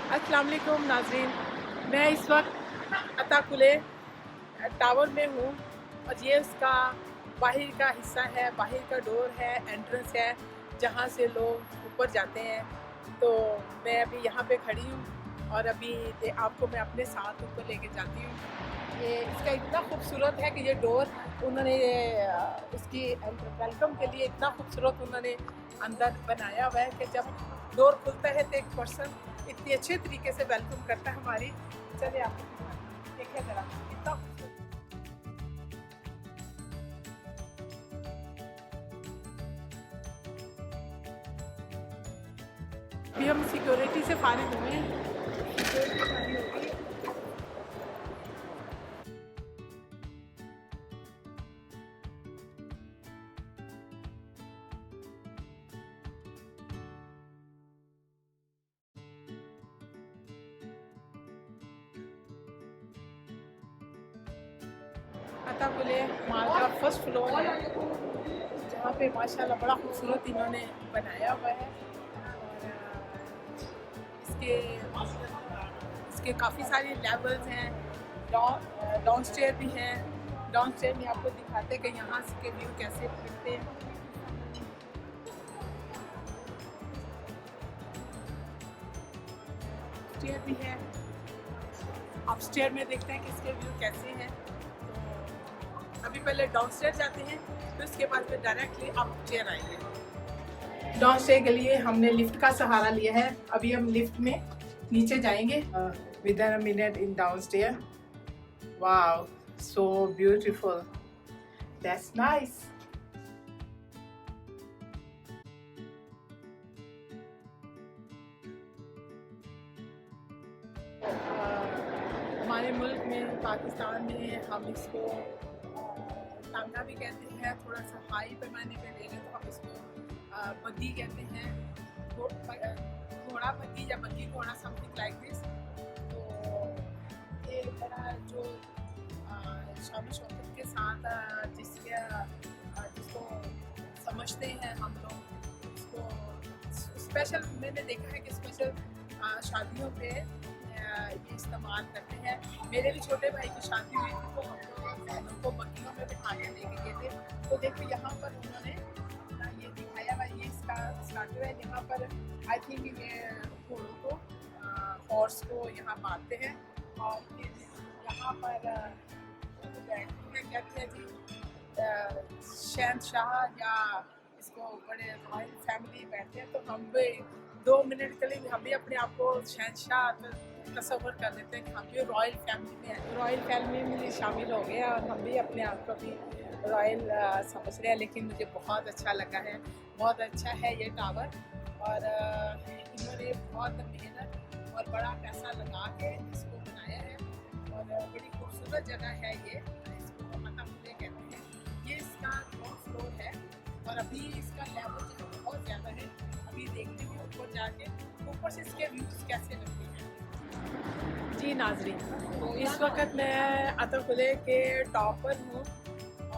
अस्सलाम वालेकुम नाज़रीन, मैं इस वक्त अताकुले टावर में हूँ और ये उसका बाहर का हिस्सा है, बाहर का डोर है, एंट्रेंस है जहाँ से लोग ऊपर जाते हैं। तो मैं अभी यहाँ पे खड़ी हूँ और अभी आपको मैं अपने साथ ऊपर लेके जाती हूँ। ये इसका इतना खूबसूरत है कि ये डोर उन्होंने उसकी वेलकम के लिए इतना खूबसूरत उन्होंने अंदर बनाया हुआ है कि जब डोर खुलता है तो एक पर्सन इतनी अच्छे तरीके से वेलकम करता है हमारी। चलिए आपको देखिए ज़रा कितना खूबसूरत। अभी हम सिक्योरिटी से फारिग हुए हैं, सिक्योरिटी फारिग होगी। अताकुले माल का फर्स्ट फ्लोर है जहाँ पे माशाल्लाह बड़ा खूबसूरत इन्होंने बनाया हुआ है। और इसके इसके काफ़ी सारे लेवल्स हैं। डाउन स्टेयर भी हैं। डाउन स्टेयर में आपको दिखाते हैं कि यहाँ के व्यू कैसे दिखते हैं। स्टेयर भी है, आप स्टेयर में देखते हैं कि इसके व्यू कैसे हैं। तो अभी पहले डाउन स्टेयर जाते हैं, फिर उसके बाद फिर डायरेक्टली अप स्टेयर आएंगे। डाउन स्टेयर के लिए हमने लिफ्ट का सहारा लिया है। अभी हम लिफ्ट में नीचे जाएंगे। Within a minute in down stair. Wow, so beautiful, that's nice. हमारे मुल्क में पाकिस्तान में हम इसको टांगा भी कहते हैं। थोड़ा सा हाई पैमाने पे ले लें तो हम इसको बग्गी कहते हैं, घोड़ा बग्गी या बग्गी घोड़ा, समथिंग लाइक दिस। तो ये बड़ा जो शान शौकत के साथ जिसको समझते हैं हम लोग, उसको स्पेशल मैंने देखा है कि स्पेशल शादियों पे ये इस्तेमाल करते हैं। मेरे भी छोटे भाई की शादी हुई थी तो हम उनको बग्गियों में बिठा के लेके गए थे। तो देखो यहाँ पर उन्होंने ये दिखाया हुआ, ये इसका स्टार्टर है। यहाँ पर आई थिंक ये घोड़ों को, हॉर्स को यहाँ बांधते हैं और फिर यहाँ पर कहते हैं जी शहनशाह या इसको बड़े रॉयल फैमिली बैठते हैं। तो हम भी 2 मिनट के लिए हम भी अपने आप को शहनशाह तस्वर कर लेते हैं कि हम भी रॉयल फैमिली में हैं, रॉयल फैमिली में शामिल हो गए और हम भी अपने आप को भी रॉयल समझ रहे हैं। लेकिन मुझे बहुत अच्छा लगा है, बहुत अच्छा है ये टावर। और इन्होंने बहुत मेहनत और बड़ा पैसा लगा के इसको बनाया है और बड़ी खूबसूरत जगह है ये। इसको अताकुले कहते हैं। ये इसका ग्राउंड फ्लोर है और अभी इसका लेवल जो है बहुत ज़्यादा है। अभी देखते हैं ऊपर जाके ऊपर से इसके व्यूज़ कैसे लगते हैं। जी नाज़रीन, इस वक्त मैं अताकुले के टॉप पर हूँ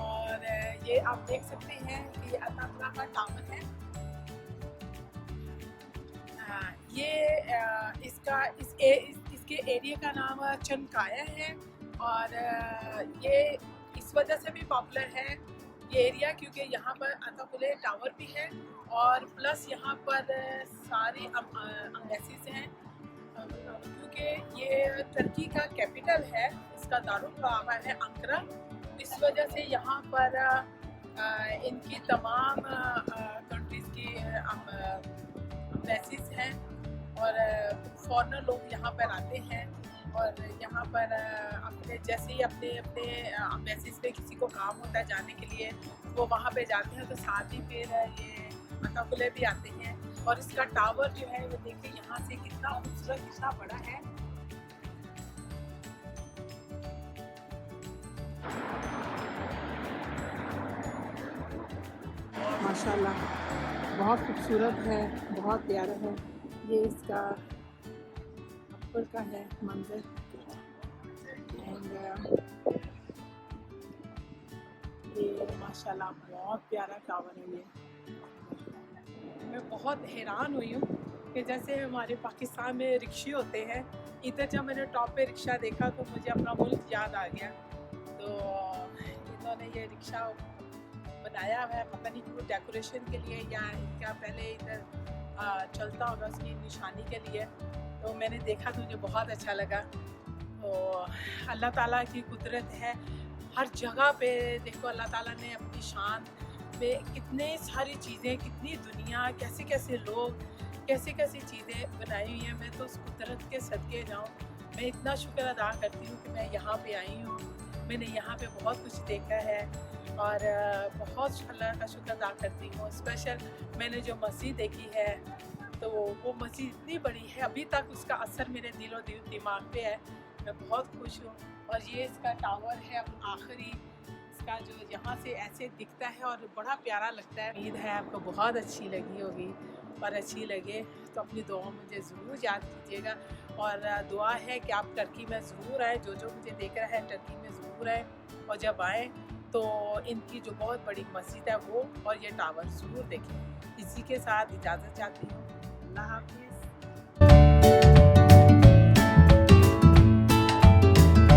और ये आप देख सकते हैं कि ये अताकुला का टावर है। ये इसके एरिया का नाम चनकाया है और ये इस वजह से भी पॉपुलर है ये एरिया क्योंकि यहाँ पर अताकुले टावर भी है और प्लस यहाँ पर सारी एम्बेसीज हैं। क्योंकि ये टर्की का कैपिटल है, इसका दारुल काबा है अंकारा। इस वजह से यहाँ पर इनकी तमाम कंट्रीज़ की एम्बेसीज हैं और फॉरेनर लोग यहाँ पर आते हैं और यहाँ पर अपने जैसे ही अपने अपने एम्बेसीज पे किसी को काम होता है जाने के लिए वो वहाँ पे जाते हैं। तो साथ ही फिर ये अताकुले भी आते हैं और इसका टावर जो है वो देखिए यहाँ से कितना खूबसूरत, कितना बड़ा है। माशाल्लाह बहुत खूबसूरत है, बहुत प्यारा है। ये इसका ऊपर का है मंजर एंड ये माशाल्लाह बहुत प्यारा टावर है ये। मैं बहुत हैरान हुई हूँ कि जैसे हमारे पाकिस्तान में रिक्शे होते हैं, इधर जब मैंने टॉप पे रिक्शा देखा तो मुझे अपना मुल्क याद आ गया। तो इन्होंने ये रिक्शा बनाया हुआ है, पता नहीं क्यों डेकोरेशन के लिए या क्या पहले इधर चलता होगा उसकी निशानी के लिए। तो मैंने देखा तो मुझे बहुत अच्छा लगा। तो अल्लाह ताला की कुदरत है, हर जगह पे देखो अल्लाह ताला ने अपनी शान पे कितने सारी चीज़ें, कितनी दुनिया, कैसे कैसे लोग, कैसी कैसी चीज़ें बनाई हुई हैं। मैं तो उस कुदरत के सदके जाऊँ, मैं इतना शुक्र अदा करती हूँ कि मैं यहाँ पे आई हूँ। मैंने यहाँ पे बहुत कुछ देखा है और बहुत अल्लाह का शुक्र अदा करती हूँ। स्पेशल मैंने जो मस्जिद देखी है तो वो मस्जिद इतनी बड़ी है, अभी तक उसका असर मेरे दिलो दिमाग पे है। मैं बहुत खुश हूँ। और ये इसका टावर है अब आखिरी, इसका जो यहाँ से ऐसे दिखता है और बड़ा प्यारा लगता है। उम्मीद है आपको बहुत अच्छी लगी होगी, और अच्छी लगे तो अपनी दुआ मुझे ज़रूर याद कीजिएगा। और दुआ है कि आप टर्की में ज़रूर आए, जो मुझे देख रहा है टर्की में ज़रूर आए, और जब आए तो इनकी जो बहुत बड़ी मस्जिद है वो और ये टावर ज़रूर देखें। इसी के साथ इजाज़त चाहती हूँ। अल्लाह हाफ़िज़।